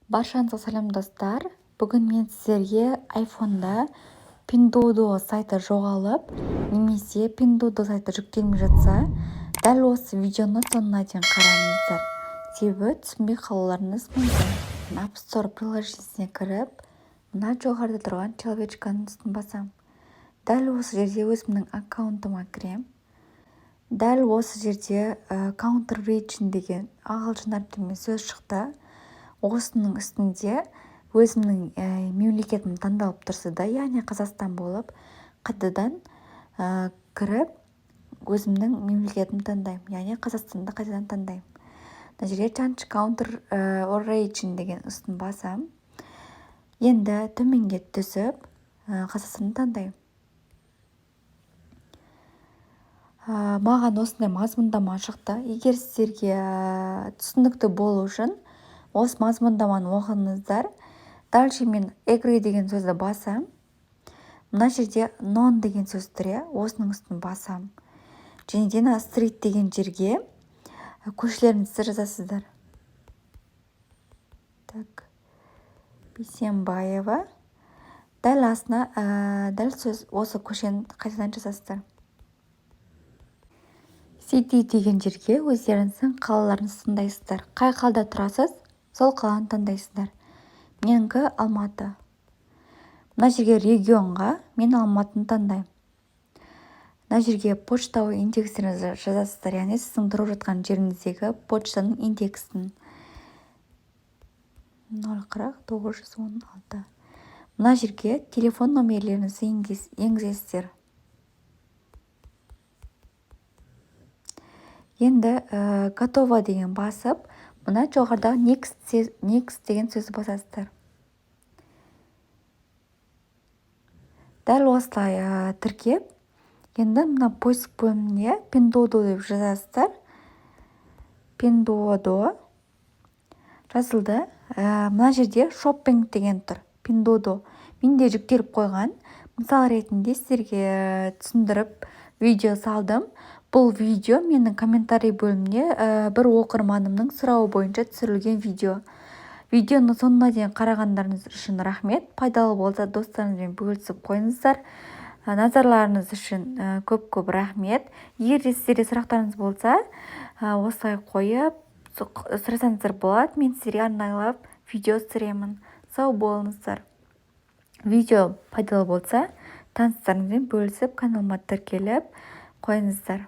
Баршаңызға сәлем достар. Бүгін мен сіздерге iPhone-да Pinduoduo сайты жоғалып, немесе Pinduoduo сайты жүктелмей жатса, дәл осы видеоны соңына дейін қараңыздар. Себебі түсінбей қалуларыңыз мүмкін. App Store приложениесіне кіріп, мына жоғарыда тұрған человечканың үстін басам. Дәл осы жерде өзімнің аккаунтыма кірем. Дәл осы жерде Counter Region деген ағылшын әріптермен сөз шықты. Осының үстінде өзімнің мемлекетім таңдалып тұрса да, яғни Қазақстан болып, қайтадан кіріп, өзімнің мемлекетім таңдаймын, яғни Қазақстанды қайтадан таңдаймын. Мына жерге Change Counter Region деген үстін басам. Енді төменге түсіп, Қазақстанды таңдаймын. Маған осындай мазмұндама шықты. Егер сіздерге түсінікті болу үшін осы мазмұндаманы оқыңыздар. Дальше мен agree деген сөзді басам. Мына жерде non деген сөз тұр, осының үстін басам. Және де street деген жерге көшелеріңізді жазасыздар. Так. Бейсенбаева. Дәл астына дәл сөз осы көшені қайтадан жазасыздар. City деген жерге өздеріңіздің қалаларыңызды таңдайсыздар. Қай қалада тұрасыз, сол қаланы таңдайсыздар. Меніңкі Алматы. Мына жерге регионға мен Алматыны таңдаймын. Мына жерге почтовый индекстеріңізді жазасыздар, яғни сіздің тұрып жатқан жеріңіздегі почтаның индексін. 040-916. Мына жерге телефон номерлеріңізді енгізесіздер. Енді готово деген басып, мына жоғарыдағы next деген сөзді басасыздар. Дәл осылай тіркеп, енді мына поиск бөліміне Pinduoduo деп жазасыздар. Pinduoduo жазылды. Мына жерде shopping деген тұр. Pinduoduo. Менде жүктеліп қойған. Мысал ретінде сіздерге түсіндіріп видео салдым. Бұл видео менің комментарий бөліміне бір оқырманымның сұрауы бойынша түсірілген видео. Видеоны соңына дейін қарағандарыңыз үшін рахмет. Пайдалы болса достарыңызбен бөлісіп қойыңыздар. Назарларыңыз үшін көп рахмет. Егер де сіздерде сұрақтарыңыз болса, осылай қойып сұрасаңыздар болады. Мен сіздерге арнайлап видео түсіремін. Сау болыңыздар. Видео пайдалы болса, таныстарыңызбен бөлісіп, каналыма тіркеліп қойыңыздар.